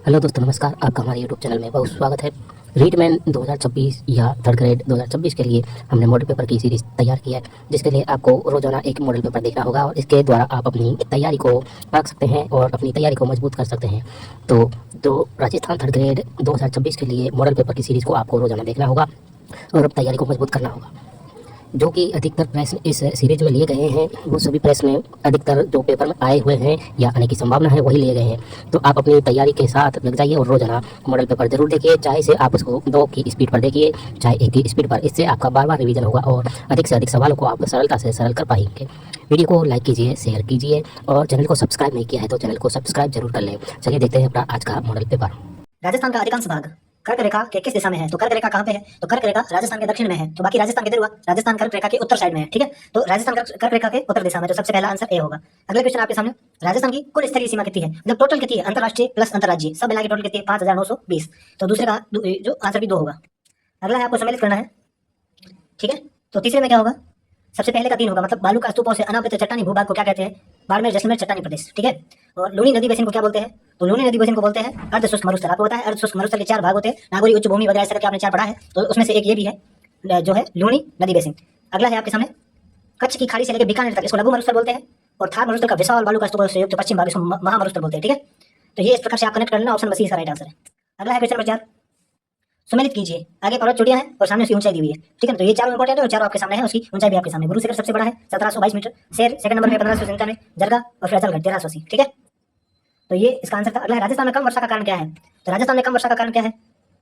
Hello दोस्तों, नमस्कार। आपका हमारे यूट्यूब चैनल में बहुत स्वागत है। रीडमैन 2026 या थर्ड ग्रेड 2026 के लिए हमने मॉडल पेपर की सीरीज़ तैयार की है, जिसके लिए आपको रोजाना एक मॉडल पेपर देखना होगा और इसके द्वारा आप अपनी तैयारी को रख सकते हैं और अपनी तैयारी को मजबूत कर सकते हैं। तो राजस्थान थर्ड ग्रेड 2026 के लिए मॉडल पेपर की सीरीज़ को आपको रोजाना देखना होगा और अब तैयारी को मजबूत करना होगा। जो कि अधिकतर प्रश्न इस सीरीज में लिए गए हैं, वो सभी प्रश्न अधिकतर जो पेपर में आए हुए हैं या आने की संभावना है वही लिए गए हैं। तो आप अपनी तैयारी के साथ लग जाइए और रोजाना मॉडल पेपर जरूर देखिए, चाहे से आप उसको 2 की स्पीड पर देखिए चाहे 1 की स्पीड पर। इससे आपका बार बार रिवीजन होगा और अधिक से अधिक सवालों को आप सरलता से सरल कर पाएंगे। वीडियो को लाइक कीजिए, शेयर कीजिए और चैनल को सब्सक्राइब नहीं किया है तो चैनल को सब्सक्राइब जरूर कर लें। चलिए देखते हैं अपना आज का मॉडल पेपर। राजस्थान का अधिकांश भाग कर्क रेखा के किस दिशा में है? तो कर्क रेखा कहाँ पे है? तो कर्क रेखा राजस्थान के दक्षिण में है। तो बाकी राजस्थान किधर हुआ? राजस्थान कर्क रेखा के उत्तर साइड में है। ठीक है, तो राजस्थान कर्क रेखा के उत्तर दिशा में, तो सबसे पहला आंसर ए होगा। अगला क्वेश्चन आपके सामने, राजस्थान की कुल स्तरीय सीमा कितनी है? मतलब टोटल कितनी है? अंतरराष्ट्रीय प्लस अंतरराज्यीय सब मिला के टोटल कितनी है? 5920। तो दूसरे का जो आंसर भी 2 होगा। अगला है आपको सम्मिलित करना है। ठीक है, तो तीसरे में क्या होगा? सबसे पहले का 3 होगा, मतलब बालू का स्तूपों से अनावृत चट्टानी भूभाग को क्या कहते हैं? बाड़मेर जैसलमेर चट्टानी प्रदेश। ठीक है, और लूनी नदी बेसिन को क्या बोलते हैं? तो लूनी नदी बेसिन को बोलते हैं अर्ध शुष्क मरुस्थल। आपको पता है अर्ध शुष्क मरुस्थल के 4 भाग होते हैं, नागोरी, उच्च भूमि वगैरह, ऐसा करके आपने 4 पढ़ा है। तो उसमें से एक ये भी है जो है लूनी नदी बेसिन। अगला है आपके सामने, कच्छ की खाड़ी से लेकर बीकानेर तक इसको लघु मरुस्थल बोलते हैं, और थार मरुस्थल का विशाल बालू का स्तूपों से युक्त पश्चिम भाग इसको महामरुस्थल बोलते हैं। ठीक है, तो ये इस प्रकार से आप कनेक्ट कर लेना, ऑप्शन बी इसका राइट आंसर है। अगला है क्वेश्चन नंबर 4, सुमेलित कीजिए। आगे पर्वत चोटियां हैं और सामने उसकी ऊंचाई दी हुई है। ठीक है, तो ये चारों इंपॉर्टेंट है और चारों आपके सामने है, उसकी ऊंचाई भी आपके सामने। गुरु शिखर सबसे बड़ा है 1722 मीटर, शेर सेकंड नंबर पे 1597, जरगा और फिर अचलगढ़ 1380। ठीक है, तो ये इसका आंसर था। अगला है राजस्थान में कम वर्षा का कारण क्या है? तो राजस्थान में कम वर्षा का कारण क्या है?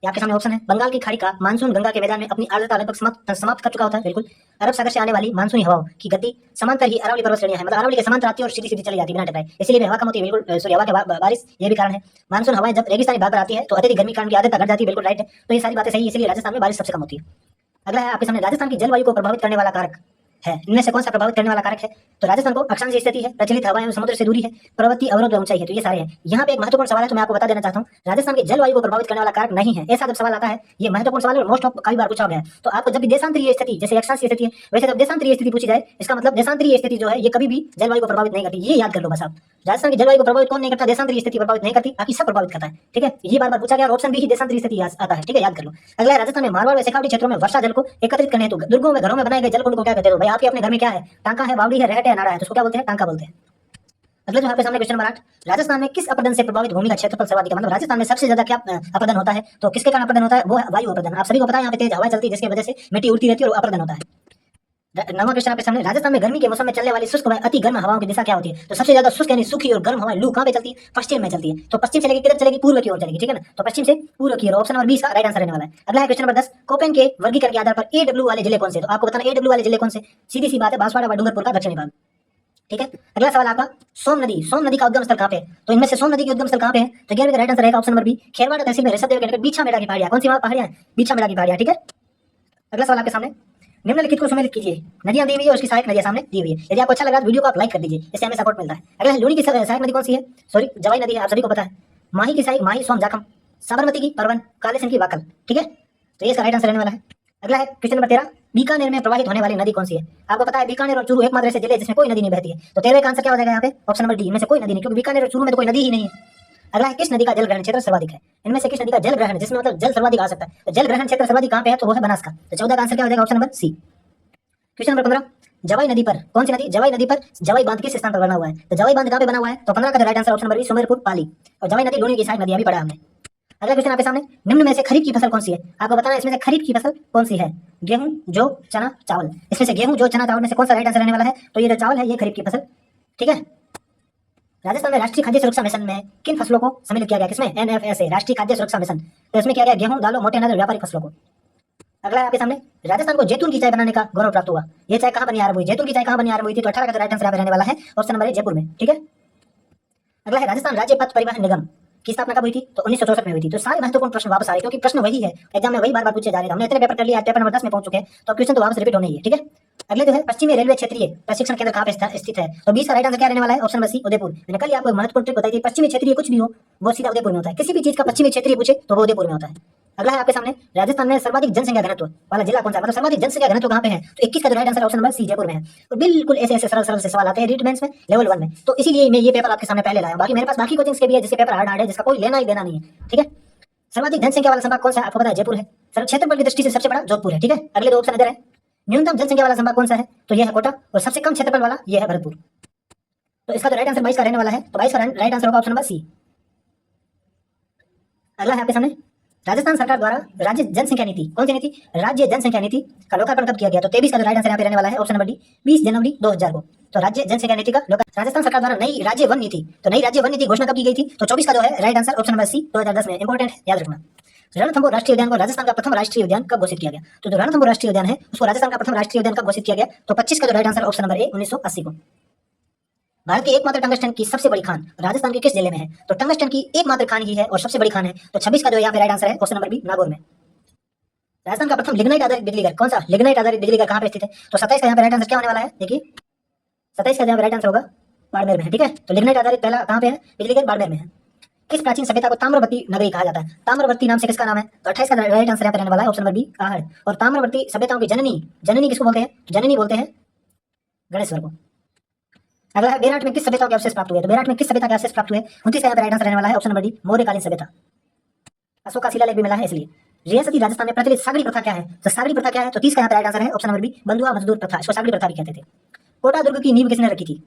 ये आपके सामने ऑप्शन है। बंगाल की खाड़ी का मानसून गंगा के मैदान में अपनी आर्द्रता लगभग समाप्त कर चुका होता है। बिल्कुल। अरब सागर से आने वाली मानसूनी हवाओं की गति समांतर ही अरावली पर्वत श्रेणियां है, मतलब अरावली के समांतर आती है और सीधी सीधी चली जाती है बिना टकराए, इसलिए भी हवा कम होती है। बिल्कुल, सूर्य हवा के बारिश, ये भी कारण है। मानसून हवाएं जब रेगिस्तानी भाग पर आती है तो अत्यधिक गर्मी कारण की आर्द्रता घट जाती है। बिल्कुल राइट है, तो ये सारी बातें सही है, इसलिए राजस्थान में बारिश सबसे कम होती है। अगला है आपके सामने, राजस्थान की जलवायु को प्रभावित करने वाला कारक है, इनमें से कौन सा प्रभावित करने वाला कारक है? तो राजस्थान को अक्षांशीय स्थिति है, प्रचलित हवाएं समुद्र से दूरी है, पर्वतीय अवरोध व ऊंचाई है। तो ये सारे हैं। यहाँ पे एक महत्वपूर्ण सवाल है, तो मैं आपको बता देना चाहता हूँ, राजस्थान की जलवायु को प्रभावित करने वाला कारक नहीं है। ऐसा जब सवाल आता है, ये महत्वपूर्ण सवाल है और मोस्ट ऑफ कई बार पूछा गया है। तो आपको जब भी देशांतरीय स्थिति, जैसे अक्षांशीय स्थिति है, वैसे जब देशांतरीय स्थिति पूछी जाए, इसका मतलब देशांतरीय स्थिति जो है ये कभी भी जलवायु को प्रभावित नहीं करती। ये याद कर लो बस आप। राजस्थान की जलवायु को प्रभावित कौन नहीं करता? देशांतरीय स्थिति प्रभावित नहीं करती, बाकी सब प्रभावित करता है। ठीक है, ये बार बार पूछा गया और ऑप्शन बी ही देशांतरीय स्थिति आता है। ठीक है, याद कर लो। अगला है, राजस्थान में मारवाड़ व शेखावटी क्षेत्रों में वर्षा जल को एकत्रित करने हेतु दुर्गों में घरों में बनाए गए जल कुंड को क्या कहते हैं? भाई आपके अपने घर में क्या है? टांका है, बावड़ी है, रहट है, नाड़ा है, तो उसको क्या बोलते हैं? टांका बोलते हैं। अगला जो आपके सामने क्वेश्चन नंबर 8, राजस्थान में किस अपरदन से प्रभावित भूमि का क्षेत्रफल सर्वाधिक है? मतलब राजस्थान में सबसे ज्यादा क्या अपरदन होता है? तो किसके कारण अपरदन होता है? वो है वायु अपरदन। आप सभी को पता है, यहाँ पे तेज हवा चलती है जिसकी वजह से मिट्टी उड़ती रहती है और अपरदन होता है। 9वां क्वेश्चन आपके सामने, राजस्थान में गर्मी के मौसम में चलने वाली शुष्क व अति गर्म हवाओं की दिशा क्या होती है? तो सबसे ज्यादा शुष्क यानी सूखी और गर्म हवाएं लू कहां पे चलती है? पश्चिम में चलती है। तो पश्चिम से लेकर किधर चलेगी? पूर्व की ओर चलेगी। ठीक है ना, तो पश्चिम से पूर्व की ओर, ऑप्शन नंबर बी इसका राइट आंसर रहने वाला है। अगला है क्वेश्चन नंबर 10, कोपेन के वर्गीकरण के आधार पर एडब्ल्यू वाले जिले कौन से? तो आपको बताना एडब्ल्यू वाले जिले कौन से? सीधी सी बात है, बांसवाड़ा व डूंगरपुर का दक्षिणी भाग। ठीक है, अगला सवाल आपका, सोम नदी का उद्गम स्थल कहां पे है? तो इनमें से सोम नदी की उद्गम स्थल कहां पे है? तो 11वें का राइट आंसर रहेगा ऑप्शन नंबर बी, खेरवाड़ा तहसील में ऋषभदेव के निकट बीछा मेड़ा की पहाड़ियां। कौन सी पहाड़ियां? बीछा मेड़ा की पहाड़ियां। ठीक है, अगला सवाल आपके सामने, निम्नलिखित को सम्मिलित कीजिए। नदियां दी हुई है और उसकी सहायक नदियां सामने दी हुई है। यदि आपको अच्छा लगा तो वीडियो को आप लाइक कर दीजिए, इससे हमें सपोर्ट मिलता है। अगला है, लूनी की सहायक नदी कौन सी है? सॉरी, जवाई नदी है, आप सभी को पता है। माही की सहायक माही, सोम, जाखम। साबरमती की परवन, कालेसन की वाकल। ठीक है, तो ये इसका राइट आंसर रहने वाला है। अगला है क्वेश्चन नंबर 13, बीकानेर में प्रवाहित होने वाली नदी कौन सी है? आपको पता है बीकानेर और चूरू एकमात्र ऐसे जिले हैं जिसमें कोई नदी नहीं बहती है। तो 13वें का आंसर क्या हो जाएगा यहाँ पे? ऑप्शन नंबर डी, इनमें से कोई नदी नहीं, क्योंकि बीकानेर और चूरू में तो कोई नदी ही नहीं है। अगला है, किस नदी का जल ग्रहण क्षेत्र सर्वाधिक है? इनमें से किस नदी का जल ग्रहण, जिसमें मतलब जल सर्वाधिक आ सकता है? तो जल ग्रहण क्षेत्र सर्वाधिक कहां पे है? तो वो है बनास का। तो 14 का आंसर क्या हो जाएगा? Option number C. Question number 15, Jawai नदी पर, कौन सी नदी? जवाई नदी पर जवाई बांध किस स्थान पर बना हुआ है? तो जवाई बांध कहां पे बना हुआ है? तो 15 का right answer option number B, Sumerpur, Pali. और जवाई नदी लूनी की सहायक नदी अभी पढ़ा हमने। अगला क्वेश्चन आपके सामने, निम्न में से खरीफ की फसल कौन सी है? आपको बताना है इसमें से खरीफ की फसल कौन सी है? गेहूं, जौ, चना, चावल। इसमें से गेहूं, जौ, चना, चावल में से कौन सा राइट आंसर रहने वाला है? तो ये जो चावल है ये खरीफ की फसल। ठीक है, राजस्थान में राष्ट्रीय खाद्य सुरक्षा मिशन में किन फसलों को सम्मिलित किया गया? किसमें? एनएफएसए, राष्ट्रीय खाद्य सुरक्षा मिशन। तो इसमें किया गया गेहूं, दालों, मोटे अनाज, व्यापारिक फसलों को। अगला है आपके सामने, राजस्थान को जैतून की चाय बनाने का गौरव प्राप्त हुआ। ये चाय कहां बनी आरंभ हुई? जैतून की चाय कहां बनी आरंभ हुई थी? तो 18 का राइट आंसर रहने वाला है, ऑप्शन नंबर ए, जयपुर में। ठीक है, अगला है, राजस्थान राज्य पथ परिवहन निगम की स्थापना कब हुई थी? तो 1964 में हुई थी। तो सारे महत्वपूर्ण प्रश्न वापस आ रहे, क्योंकि प्रश्न वही है, एग्जाम में वही बार बार पूछे जा रहे हैं। हमने इतने पेपर कर लिया, पेपर नंबर 10 में पहुंच चुके हैं, तो क्वेश्चन तो वापस रिपीट होने ही है। ठीक है, अगले जो है, पश्चिमी रेलवे क्षेत्रीय प्रशिक्षण केंद्र कहां पे स्थित है? तो 20 का राइट आंसर क्या रहने वाला है? Option number C, Udaipur. मैंने कल आपको एक महत्वपूर्ण ट्रिक बताई थी, पश्चिमी क्षेत्रीय कुछ भी हो वो सीधा उदयपुर में होता है। किसी भी चीज का पश्चिमी क्षेत्रीय पूछे तो वो उदयपुर में होता है। अगला है आपके सामने, राजस्थान में सर्वाधिक जनसंख्या घनत्व वाला जिला कौन सा है, मतलब सर्वाधिक जनसंख्या घनत्व कहाँ पे है, तो 21 का जो right answer option number C Jaipur में है। और बिल्कुल ऐसे ऐसे सरल सरल से सवाल आते हैं रीट मेंस में लेवल 1 में, तो इसीलिए मैं ये पेपर आपके सामने पहले लाया हूं। बाकी मेरे पास बाकी कोचिंग्स के भी है जिससे पेपर हार्ड हार्ड है, जिसका कोई लेना ही देना नहीं है, ठीक है। सर्वाधिक जनसंख्या वाला संभाग कौन सा है, आपको पता है जयपुर है। सर क्षेत्रफल की दृष्टि से सबसे बड़ा जोधपुर है, ठीक है। अगले दो ऑप्शन इधर है। न्यूनतम जनसंख्या वाला संभाग कौन सा है, तो यह है कोटा, और सबसे कम क्षेत्रफल वाला यह है भरतपुर। तो इसका जो राइट आंसर 22 का रहने वाला है, तो 22 का राइट आंसर होगा ऑप्शन नंबर सी। अगला है आपके सामने, राजस्थान सरकार द्वारा राज्य जनसंख्या नीति, कौन सी नीति, राज्य जनसंख्या नीति का लोकार्पण कब किया गया, तो 23 का जो राइट आंसर यहाँ पे रहने वाला है ऑप्शन नंबर डी, 20 जनवरी 2000 को। तो राज्य जनसंख्या नीति का राजस्थान सरकार द्वारा नई राज्य वन नीति, तो नई राज्य वन नीति घोषणा कब की गई थी, तो 24 का जो है right answer option number C 2010 में। इंपॉर्टेंट है, याद रखना। रणथंभौर राष्ट्रीय उद्यान को राजस्थान का प्रथम राष्ट्रीय उद्यान कब घोषित किया गया, तो जो रणथंभौर राष्ट्रीय उद्यान है उसको राजस्थान का प्रथम राष्ट्रीय उद्यान कब घोषित किया गया, तो 25 का जो राइट आंसर ऑप्शन नंबर ए 1980 को। भारत की एकमात्र टंगस्टन की सबसे बड़ी खान राजस्थान के किस जिले में है, तो टंगस्टन की एकमात्र खान ही है और सबसे बड़ी खान है, तो 26 का जो यहाँ पे राइट आंसर है ऑप्शन नंबर बी नागौर में। राजस्थान का प्रथम लिग्नाइट आधारित बिजली घर कौन सा, लिग्नाइट आधारित बिजली घर कहाँ पे स्थित है, तो 27 का यहाँ पे राइट आंसर क्या होने वाला है, देखिए 27 का यहाँ पे राइट आंसर होगा बाड़मेर में है, ठीक है। तो लिग्नाइट आधारित पहला कहाँ पे है, बिजली घर बाड़मेर में है। किस प्राचीन सभ्यता को ताम्रवर्ती नगरी कहा जाता है, ताम्रवर्ती नाम से किसका नाम है, तो 28 का राइट आंसर यहाँ पे रहने वाला है ऑप्शन नंबर बी आहड़। और ताम्रवर्ती सभ्यताओं की जननी, जननी किसको बोलते हैं, जननी बोलते हैं गणेश्वर को। अगला है, बेराट में किस सभ्यता के अवशेष प्राप्त हुए, तो बेराट में किस सभ्यता के अवशेष प्राप्त हुए, 29 का यहाँ पे राइट आंसर रहने वाला है ऑप्शन नंबर डी मौर्यकालीन सभ्यता। अशोक का शिलालेख भी मिला है इसलिए। रियासती राजस्थान में प्रचलित सागरी प्रथा क्या है, तो सागरी प्रथा क्या है, तो 30 का यहाँ पे राइट आंसर है ऑप्शन नंबर बी बंधुआ मजदूर प्रथा, इसको सागरी प्रथा भी कहते थे। कोटा दुर्ग की नींव किसने रखी थी,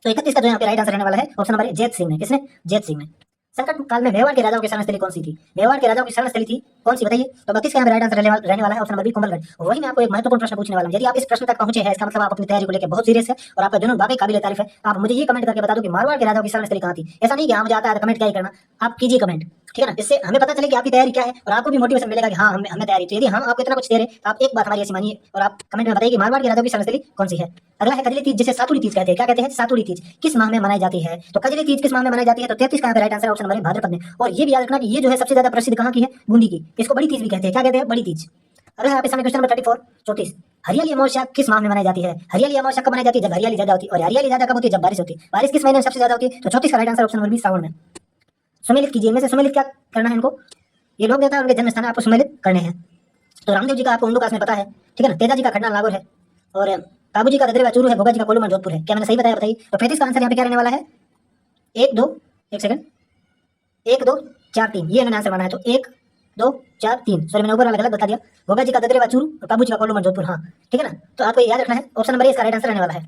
तो 31 का जो यहाँ पे राइट आंसर रहने वाला है ऑप्शन नंबर ए जैत सिंह ने। किसने, जैत सिंह ने। संकट काल में मेवाड़ के राजाओं की शरणस्थली कौन सी थी, मेवाड़ के राजाओं की शरणस्थली थी कौन सी, बताइए। तो 32 का यहाँ पे राइट आंसर रहने वाला है ऑप्शन नंबर बी कुंभलगढ़। वही मैं आपको एक महत्वपूर्ण प्रश्न पूछने वाला हूं, यदि आप इस प्रश्न तक पहुंचे हैं इसका मतलब आप अपनी तैयारी को लेकर बहुत सीरियस है और आपका जुनून वाकई काबिल तारीफ है। आप मुझे ये कमेंट करके बता दो कि मारवाड़ के राजाओं की शरणस्थली कहाँ थी। ऐसा नहीं कि हाँ मुझे आता है कमेंट क्या ही करना, आप कीजिए कमेंट, ठीक है ना। इससे हमें पता चले कि आपकी तैयारी क्या है और आपको भी मोटिवेशन मिलेगा कि हाँ हमें तैयारी। तो यदि हम आपको इतना कुछ दे रहे हैं तो आप एक बात हमारी ऐसी मानिए और आप कमेंट में बताइए कि मारवाड़ के राजाओं की शरणस्थली कौन सी है। अगला है कजली तीज, जिसे सातुड़ी तीज कहते हैं। क्या कहते हैं, सातुड़ी तीज किस माह में मनाई जाती है, तो कजली तीज किस माह में मनाई जाती है, तो 33 का यहाँ पे राइट आंसर ऑप्शन नंबर भाद्रपद में। और ये भी याद रखना कि ये जो है सबसे ज्यादा प्रसिद्ध कहाँ की है, बूंदी की, इसको बड़ी तीज भी कहते हैं। क्या कहते हैं, बड़ी तीज। अगला है आपके सामने क्वेश्चन नंबर 34 34, हरियाली अमावस्या किस माह में मनाई जाती है, हरियाली अमावस्या कब मनाई जाती है, जब हरियाली ज्यादा होती है। और हरियाली ज्यादा कब होती है, जब बारिश होती है। बारिश किस महीने में सबसे ज्यादा होती है, तो 34 का right answer option number B Sawan में। सुमेलित कीजिए, इनमें से सुमेलित क्या करना है इनको, ये लोग देवता उनके जन्म स्थान आपको सुमेलित करने हैं। तो रामदेव जी का आपको उंडुकास में पता है, ठीक है ना। तेजा जी का खड़ना नागौर है और काबू जी का ददरेवा चूरू है, गोगा जी का कोल्लूमन जोधपुर है। क्या मैंने सही बताया, बताइए। तो 35 का आंसर यहाँ पे क्या रहने वाला है, 1 2 1 सेकंड 1 2 4 3, ये मैंने आंसर माना है। तो 1 2 4 3, सॉरी मैंने ऊपर वाला गलत बता दिया। गोगा जी का ददरेवा चूरू और काबू जी का कोल्लूमन जोधपुर, हाँ ठीक है ना। तो आपको याद रखना है ऑप्शन नंबर ए इसका राइट आंसर रहने वाला है।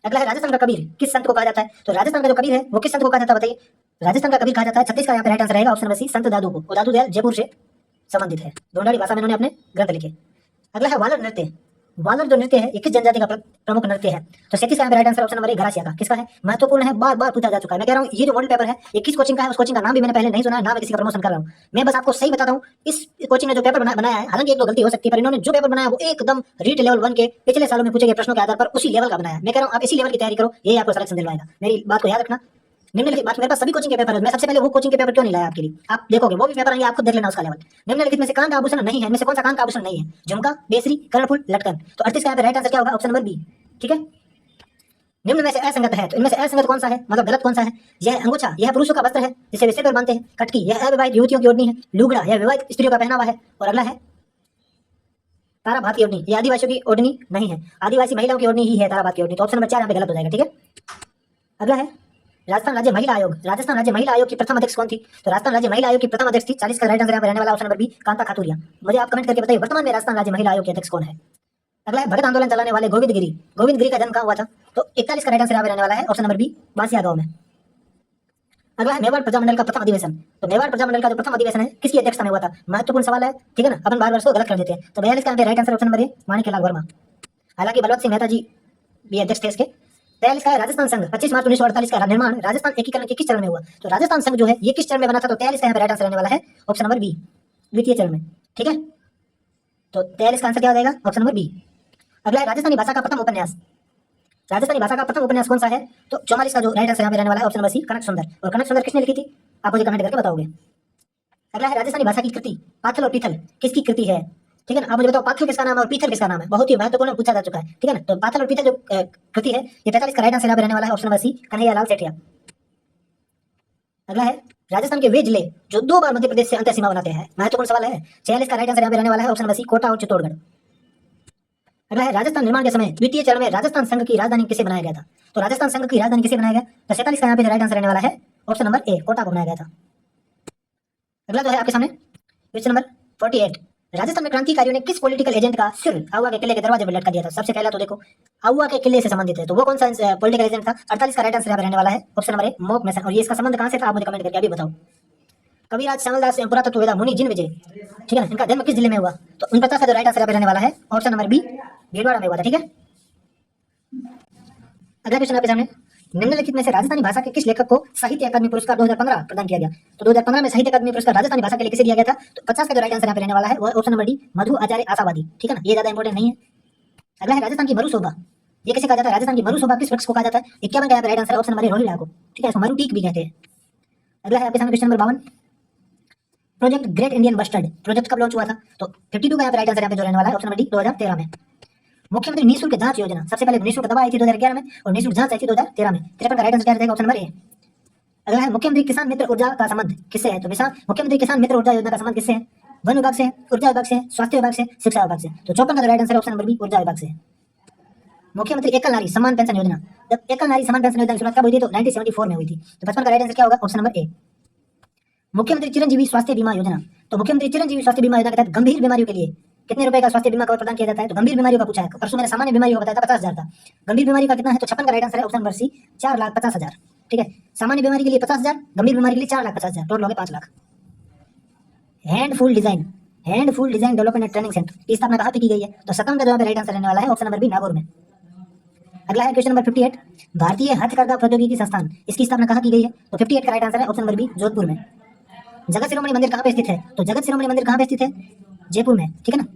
अगला है राजस्थान का कबीर किस संत को कहा जाता है, तो राजस्थान का जो कबीर है वो किस संत को कहा जाता है, बताइए। राजस्थान का कबीर कहा जाता है, 36 का यहाँ पे राइट आंसर रहेगा ऑप्शन नंबर सी संत दादू को। और दादू दयाल जयपुर से संबंधित है, ढूंढाड़ी भाषा में इन्होंने अपने ग्रंथ लिखे। अगला है वालर नृत्य। वालर जो नृत्य है ये किस जनजाति का प्रमुख नृत्य है, तो 37 का यहाँ पे right answer option number A Garasia का। किसका है, महत्वपूर्ण है, बार बार पूछा जा चुका है। मैं कह रहा हूँ ये जो मॉडल पेपर है ये किस कोचिंग का है, उस कोचिंग का नाम भी मैंने पहले नहीं सुना है, ना मैं किसी का प्रमोशन कर रहा हूँ। मैं बस आपको सही बताता हूँ इस कोचिंग ने जो पेपर बनाया है, हालांकि एक दो गलती हो सकती है, पर इन्होंने जो पेपर बनाया वो एकदम रीट लेवल 1 के पिछले सालों में पूछे गए प्रश्नों के आधार पर उसी लेवल का बनाया। मैं कह रहा हूँ आप इसी लेवल की तैयारी करो, यही आपको सिलेक्शन दिलवाएगा। मेरी बात को याद रखना। निम्नलिखित बात, मेरे पास सभी कोचिंग के पेपर है, मैं सबसे पहले वो कोचिंग के पेपर क्यों नहीं लाया आपके लिए, आप देखोगे वो भी पेपर आएंगे, आपको देख लेना उसका लेवल। निम्नलिखित में से कान का आभूषण नहीं है, इनमें से कौन सा कान का आभूषण नहीं है, झुमका, बेसरी, कर्णफूल, लटकन। तो 38 का यहाँ पे राइट आंसर क्या होगा, ऑप्शन नंबर बी, ठीक है। निम्न में से असंगत है, तो इनमें से असंगत कौन सा है, मतलब गलत कौन सा है। यह अंगूछा, यह पुरुषों का वस्त्र है जिसे वे सिर पर बांधते हैं। कटकी, यह अविवाहित युवतियों की ओढ़नी है। लुगड़ा, यह विवाहित स्त्रियों का पहनावा है। और अगला है तारा भात की ओढ़नी, ये आदिवासियों की ओढ़नी नहीं है, आदिवासी महिलाओं की ओढ़नी ही है तारा भात की ओढ़नी। तो ऑप्शन नंबर 4 यहाँ पे गलत हो जाएगा, ठीक है। अगला है राजस्थान राज्य महिला आयोग। राजस्थान राज्य महिला आयोग की प्रथम अध्यक्ष कौन थी, तो राजस्थान राज्य महिला आयोग की प्रथम अध्यक्ष थी, 40 का राइट आंसर यहाँ पे रहने वाला ऑप्शन नंबर बी कांता खातूरिया। मुझे आप कमेंट करके बताइए वर्तमान में राजस्थान राज्य महिला आयोग के अध्यक्ष कौन है। अगला है भगत आंदोलन चलाने वाले गोविंद गिरी। गोविंद गिरी का जन्म कहाँ हुआ था, तो 41 का राइट आंसर यहाँ पे रहने वाला है ऑप्शन नंबर बी बांसिया गांव में। अगला है मेवाड़ प्रजामंडल का प्रथम अधिवेशन। तो मेवाड़ प्रजामंडल का जो प्रथम अधिवेशन है किसकी अध्यक्षता में हुआ था, महत्वपूर्ण सवाल है, ठीक है ना। अपन बार बार इसको गलत कर देते हैं। तो 42 का यहाँ पे राइट आंसर ऑप्शन नंबर ए माणिक्यलाल वर्मा। हालांकि बलवंत सिंह मेहता जी भी अध्यक्ष थे इसके। 43 का है राजस्थान संघ। 25 मार्च 1948 का निर्माण राजस्थान एकीकरण के किस चरण में हुआ, तो राजस्थान संघ जो है ये किस चरण में बना था, तो 43 का यहाँ पे राइट आंसर रहने वाला है ऑप्शन नंबर बी द्वितीय चरण में, ठीक है। तो 43 का आंसर क्या हो जाएगा, ऑप्शन नंबर बी। अगला है राजस्थानी भाषा का प्रथम उपन्यास। राजस्थानी भाषा का प्रथम उपन्यास कौन सा है, तो 44 का जो राइट आंसर यहाँ पे रहने वाला है ऑप्शन नंबर सी कनक सुंदर। और कनक सुंदर किसने लिखी थी, आप मुझे कमेंट करके बताओगे। अगला है राजस्थानी भाषा की कृति। पाथल और पीथल किसकी कृति है, ठीक है ना। आप मुझे बताओ पाथल किसका नाम है और पीथल किसका नाम है, बहुत ही महत्वपूर्ण पूछा जा चुका है, ठीक है ना। तो पाथल और पीथल जो कृति है ये 45 का राइट आंसर यहाँ पे रहने वाला है ऑप्शन नंबर सी कन्हैया लाल सेठिया। अगला है राजस्थान के वे जिले जो 2 बार मध्य प्रदेश से अंतर सीमा बनाते हैं। महत्वपूर्ण सवाल है। 46 का राइट आंसर यहाँ पे रहने वाला है ऑप्शन नंबर सी, कोटा और चित्तौड़गढ़। अगला है राजस्थान निर्माण के समय द्वितीय चरण में राजस्थान संघ की राजधानी किसे बनाया गया था? तो राजस्थान संघ की राजधानी किसे बनाया गया? तो 47 का यहाँ पे राइट आंसर रहने वाला है ऑप्शन नंबर ए, कोटा को बनाया गया था। अगला जो है आपके सामने क्वेश्चन नंबर 48, राजस्थान में क्रांतिकारियों ने किस पॉलिटिकल एजेंट का सिर आहुआ के किले के दरवाजे पर लटका दिया था? सबसे पहला तो देखो आहुआ के किले से संबंधित है, तो वो कौन सा पॉलिटिकल एजेंट था? 48 का राइट आंसर यहाँ पे रहने वाला है ऑप्शन नंबर ए, मोक मैसन। और ये इसका संबंध कहां से था आप मुझे कमेंट करके अभी बताओ। कविराज श्यामलदास पुरातत्ववेदा मुनि जिन विजय, ठीक है ना, इनका जन्म किस जिले में हुआ? तो 49 का जो राइट आंसर यहाँ पे रहने वाला है ऑप्शन नंबर बी, भीलवाड़ा में हुआ था। ठीक है, अगला क्वेश्चन आपके सामने, निम्नलिखित में से राजस्थानी भाषा के किस लेखक को साहित्य अकादमी पुरस्कार 2015 प्रदान किया गया? तो 2015 में साहित्य अकादमी पुरस्कार राजस्थानी भाषा के लिए किसे दिया गया था? तो 50 का जो राइट आंसर यहाँ पे रहने वाला है वो ऑप्शन नंबर डी, मधु आचार्य आशावादी। ठीक है ना, ये ज्यादा इंपॉर्टेंट नहीं है। अगला है राजस्थान की मरुशोभा, ये किसे कहा जाता है? राजस्थान की मरुशोभा किस वृक्ष को कहा जाता है? 51 का यहाँ पे right answer option number A, Rohila को। ठीक है, इसको मरु टीक भी कहते हैं। अगला है आपके सामने question number 52, project great Indian bustard project कब लॉन्च हुआ था? तो 52 का यहाँ पे राइट आंसर यहाँ पे जो रहने वाला है ऑप्शन नंबर डी, 2013 में। मुख्यमंत्री निःशुल्क जांच योजना, सबसे पहले निःशुल्क दवा आई थी 2011 में और निःशुल्क जांच आई थी 2013 में। 53 का राइट आंसर क्या रहेगा? ऑप्शन नंबर ए। अगला है मुख्यमंत्री किसान मित्र ऊर्जा का संबंध किससे है? तो मुख्यमंत्री किसान मित्र ऊर्जा योजना का संबंध किससे है? वन विभाग से, ऊर्जा विभाग से, स्वास्थ्य विभाग से, शिक्षा विभाग से। तो 54 का right answer option number B, ऊर्जा विभाग से। मुख्यमंत्री एकल नारी सम्मान पेंशन योजना, जब एकल नारी सम्मान पेंशन योजना की शुरुआत कब हुई थी? तो 1974 में हुई थी। तो 55 का राइट आंसर क्या होगा? ऑप्शन नंबर ए। मुख्यमंत्री चिरंजीवी स्वास्थ्य बीमा योजना, तो मुख्यमंत्री चिरंजीवी स्वास्थ्य बीमा योजना के तहत गंभीर बीमारियों के लिए कितने रुपए का स्वास्थ्य बीमा कवर प्रदान किया जाता है? तो गंभीर बीमारियों का पूछा है, परसों मैंने सामान्य बीमारियों का बताया था 50,000 का, गंभीर बीमारी का कितना है? तो 56 का राइट आंसर है ऑप्शन नंबर सी, 4,50,000। ठीक है, सामान्य बीमारी के लिए 50,000, गंभीर बीमारी के लिए 4,50,000, टोटल हो गए 5 lakh. Handful design development and training centre की स्थापना कहाँ पे की गई है? तो 57 का जवाब राइट आंसर रहने वाला है ऑप्शन नंबर बी, नागौर में। अगला है क्वेश्चन नंबर 58, भारतीय हथकरघा प्रौद्योगिकी संस्थान, इसकी स्थापना कहाँ की गई है? तो 58 का राइट आंसर है ऑप्शन नंबर बी, जोधपुर में। जगत शिरोमणि मंदिर कहाँ पे स्थित है? तो जगत शिरोमणि मंदिर कहाँ पे स्थित है? जयपुर में। ठीक है ना,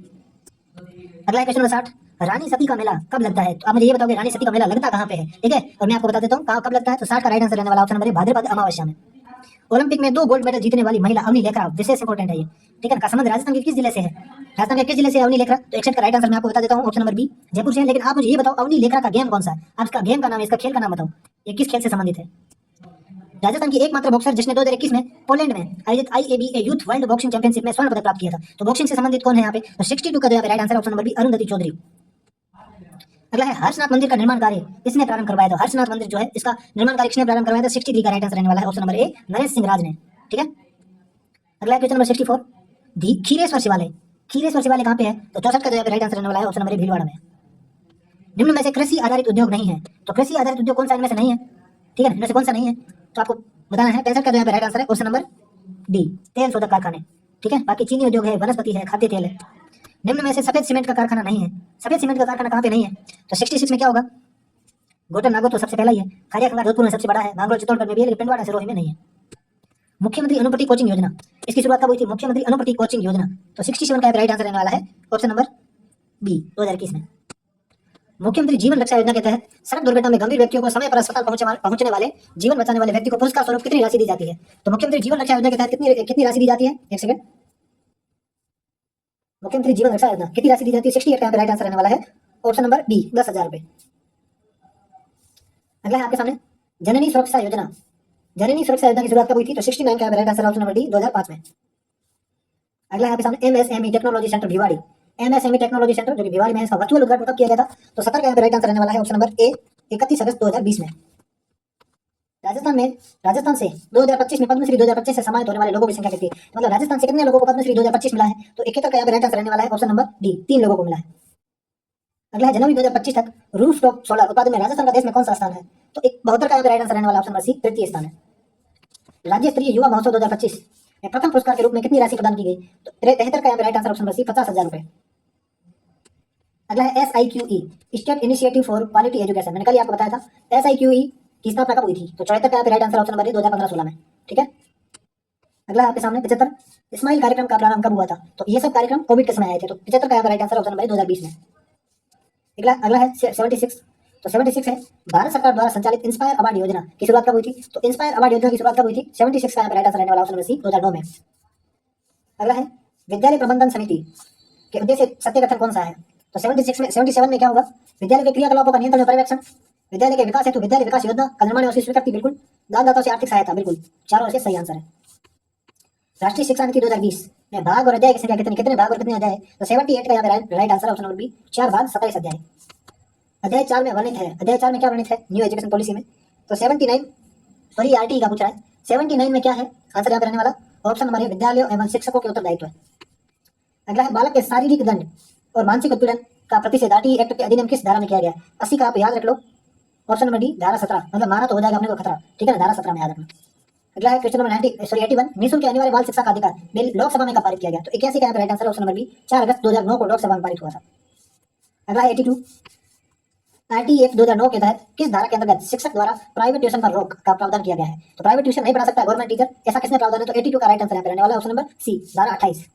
अगला है क्वेश्चन नंबर 60, रानी सती का मेला कब लगता है? तो आप मुझे ये बताओगे रानी सती का मेला लगता कहाँ पे है? ठीक है, और मैं आपको बता देता हूँ कहाँ कब लगता है। तो 60 का राइट आंसर रहने वाला ऑप्शन नंबर ए, भाद्रपद अमावस्या में। ओलंपिक में 2 गोल्ड मेडल जीतने वाली महिला अवनी लेखरा, विशेष इंपॉर्टेंट है ये। ठीक है, का संबंध राजस्थान के किस जिले से है? राजस्थान के किस जिले से अवनी लेखरा? तो 61 का राइट आंसर मैं आपको बता देता हूँ ऑप्शन नंबर बी, जयपुर से। लेकिन आप मुझे ये बताओ अवनी लेखरा का गेम कौन सा है? आप इसका गेम का नाम, इसका खेल का नाम बताओ, ये किस खेल से संबंधित है? राजस्थान की एकमात्र बॉक्सर जिसने 2021 में पोलैंड में आयोजित IABA youth world boxing championship में स्वर्ण पदक प्राप्त किया था। तो बॉक्सिंग से संबंधित कौन है यहाँ पे? तो 62 का जो right answer option number B, Arundhati Chaudhary. अगला है हर्षनाथ मंदिर का निर्माण कार्य किसने प्रारंभ करवाया था? हर्षनाथ मंदिर जो है इसका निर्माण कार्य किसने प्रारंभ करवाया था? 63 का राइट आंसर रहने वाला है option number A, Naresh Singh Raj ने। ठीक है, अगला क्वेश्चन नंबर 64, खीरेश्वर शिवालय, खीरेश्वर शिवालय कहाँ पे है? तो 64 का जो राइट आंसर रहने वाला है ऑप्शन नंबर ए, भीलवाड़ा में। निम्न में से कृषि आधारित उद्योग नहीं है, तो कृषि आधारित उद्योग कौन सा इनमें से नहीं है? ठीक है, इनमें से कौन सा नहीं है तो आपको बताना है। 65 का जो राइट आंसर है ऑप्शन नंबर डी, तेल शोधक कारखाने। ठीक है, बाकी चीनी उद्योग है, वनस्पति है, खाद्य तेल है। निम्न में से सफेद सीमेंट का कारखाना नहीं है, सफेद सीमेंट का कारखाना कहाँ पे नहीं है? तो 66 में क्या होगा? गोटन नागौर तो सबसे पहला ही है, खारिया जोधपुर में सबसे बड़ा है, नागौर चित्तौड़गढ़ में भी है, लेकिन पिंडवाड़ा सिरोही में नहीं है। मुख्यमंत्री अनुपति कोचिंग योजना, इसकी शुरुआत कब हुई थी? मुख्यमंत्री अनुपति कोचिंग योजना, तो 67 का राइट आंसर रहने वाला है ऑप्शन नंबर बी, 2021 में। मुख्यमंत्री जीवन रक्षा योजना के तहत सड़क दुर्घटना में गंभीर व्यक्तियों को समय पर अस्पताल पहुंचने वाले जीवन बचाने वाले व्यक्ति को पुरस्कार स्वरूप कितनी राशि दी जाती है? तो मुख्यमंत्री जीवन रक्षा योजना के तहत कितनी राशि दी जाती है? एक सेकंड, मुख्यमंत्री जीवन रक्षा योजना कितनी राशि दी जाती है? 68 का राइट आंसर रहने वाला है ऑप्शन नंबर बी, 10,000 रुपए। अगला है आपके सामने जननी सुरक्षा योजना, जननी सुरक्षा योजना की शुरुआत कब हुई थी? तो 69 का right answer option number D, 2005 में। अगला है आपके सामने MSME technology centre Bhiwadi, MSME technology centre जो कि भिवाड़ी में है, इसका वर्चुअल उद्घाटन कब किया गया था? तो 70 का राइट आंसर रहने वाला है ऑप्शन नंबर ए, 31 अगस्त 2020 में। राजस्थान से 2025 में पद्मश्री 2025 से सम्मानित होने वाले लोगों की संख्या कितनी है? मतलब राजस्थान से कितने लोगों को पद्मश्री 2025 मिला है? तो 71 का राइट आंसर रहने वाला है ऑप्शन नंबर डी, 3 लोगों को मिला है। अगला है जनवरी 2025 तक रूफटॉप सोलर उत्पादन में राजस्थान का देश में कौन सा स्थान है? तो 72 का राइट आंसर रहने वाला ऑप्शन नंबर सी, तृतीय स्थान है। राज्य स्तरीय युवा महोत्सव 2025 में प्रथम पुरस्कार के रूप में कितनी राशि प्रदान की गई? तो 73 का right answer option number C, 50,000 रुपए। अगला है SIQE state initiative for quality education, मैंने कल आपको बताया था SIQE की स्थापना कब हुई थी? तो 74 का राइट आंसर ऑप्शन नंबर 2015-16 में। ठीक है, अगला आपके सामने 75 स्माइल कार्यक्रम का प्रारंभ कब हुआ था? तो ये सब कार्यक्रम कोविड के समय आए थे, तो 75 का राइट आंसर ऑप्शन नंबर 2020 में। अगला है 76, तो 76 है भारत सरकार द्वारा संचालित इंस्पायर अवार्ड योजना की शुरुआत कब हुई थी? तो इंस्पायर अवार्ड योजना की शुरुआत कब हुई थी? 76 का राइट आंसर रहने वाला ऑप्शन नंबर सी, 2009 में। अगला है विद्यालय प्रबंधन समिति के उद्देश्य सत्य कथन कौन सा है? तो 77 में क्या होगा? विद्यालय के क्रियाकलापों का नियंत्रण और पर्यवेक्षण, विद्यालय के विकास हेतु विद्यालय विकास योजना का निर्माण और उसकी स्वीकृति, बिल्कुल। दानदाताओं से आर्थिक सहायता, बिल्कुल। चारों से सही आंसर है। राष्ट्रीय शिक्षा नीति 2020 में भाग और अध्याय की संख्या कितनी, कितने भाग और कितने अध्याय है? तो 78 का यहाँ पे right answer option number B, 4 भाग 27 अध्याय। अध्याय 4 में वर्णित है, अध्याय 4 में क्या वर्णित है न्यू एजुकेशन पॉलिसी में? तो 79, सॉरी आरटीई का पूछ रहा है, 79 में क्या है आंसर यहाँ पे रहने वाला? ऑप्शन नंबर ए, विद्यालयों एवं शिक्षकों के उत्तरदायित्व है। अगला है, बालक के शारीरिक दंड और मानसिक उत्पीड़न का प्रतिषेध आरटीई एक्ट के अधिनियम किस धारा में किया गया? 80 का आप याद रख लो, ऑप्शन नंबर डी धारा 17, मतलब मारा तो हो जाएगा अपने को खतरा, ठीक है ना, धारा 17 में याद रखना। अगला है क्वेश्चन नंबर 81, निःशुल्क अनिवार्य बाल शिक्षा का अधिकार बिल लोकसभा में कब पारित किया गया? तो 81 का यहाँ पे right answer option number B, 4 अगस्त 2009 को लोकसभा में पारित हुआ था। अगला है 82, आरटीई एक्ट 2009 के तहत किस धारा के अंतर्गत शिक्षक द्वारा प्राइवेट ट्यूशन पर रोक का प्रावधान किया गया है? तो प्राइवेट ट्यूशन नहीं पढ़ा सकता गवर्नमेंट टीचर, ऐसा किसने प्रावधान है? तो 82 का राइट आंसर यहाँ पे रहने वाला ऑप्शन नंबर सी, धारा 28।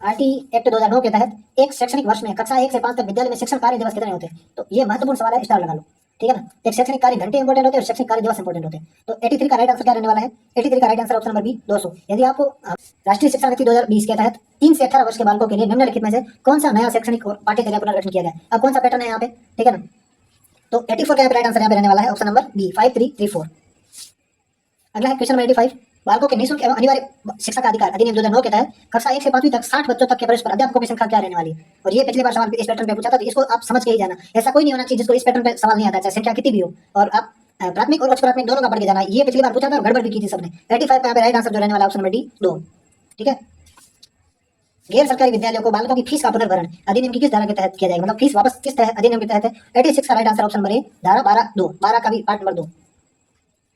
आरटीई एक्ट 2009 के तहत एक शैक्षणिक वर्ष में कक्षा 1 से 5 तक विद्यालय में शिक्षण कार्य दिवस कितने होते हैं? तो ये महत्वपूर्ण सवाल है, स्टार लगा लो, ठीक है ना। एक शैक्षणिक कार्य घंटे इंपोर्टेंट होते हैं और शैक्षणिक कार्य दिवस इंपोर्टेंट होते हैं। तो 83 का राइट आंसर क्या रहने वाला है? 83 का right answer option number B, 200। यदि आपको राष्ट्रीय शिक्षा नीति 2020 के तहत 3 से 18 वर्ष के बालकों के लिए निम्नलिखित में से कौन सा नया शैक्षणिक और पाठ्यक्रम पुनर्गठन किया गया? अब कौन सा पैटर्न है यहाँ पे, ठीक है ना। तो 84 का राइट आंसर यहाँ पे रहने वाला है ऑप्शन नंबर बी, 5334। अगला है क्वेश्चन नंबर 85, बालकों के निःशुल्क एवं अनिवार्य शिक्षा का अधिकार अधिनियम 2009 के तहत कक्षा 1 से 5वीं तक 60 बच्चों तक के प्रवेश पर अध्यापकों की संख्या क्या रहने वाली है? और ये पिछली बार सवाल इस पैटर्न पे पूछा था, तो इसको आप समझ के ही जाना। ऐसा कोई नहीं होना चाहिए जिसको इस पैटर्न पे सवाल नहीं आता, चाहे संख्या कितनी भी हो, और आप प्राथमिक और उच्च प्राथमिक दोनों का पढ़ के जाना। ये पिछली बार पूछा था और गड़बड़ भी की थी सबने। 85 का यहाँ पे राइट आंसर जो रहने वाला ऑप्शन नंबर डी, 2, ठीक है। गैर सरकारी विद्यालयों को बालकों की फीस का पुनर्भरण अधिनियम की किस धारा के तहत किया जाएगा, मतलब फीस वापस किस अधिनियम के तहत है? 86 का राइट आंसर ऑप्शन नंबर ए, धारा 12(2), 12 का भी पार्ट नंबर 2।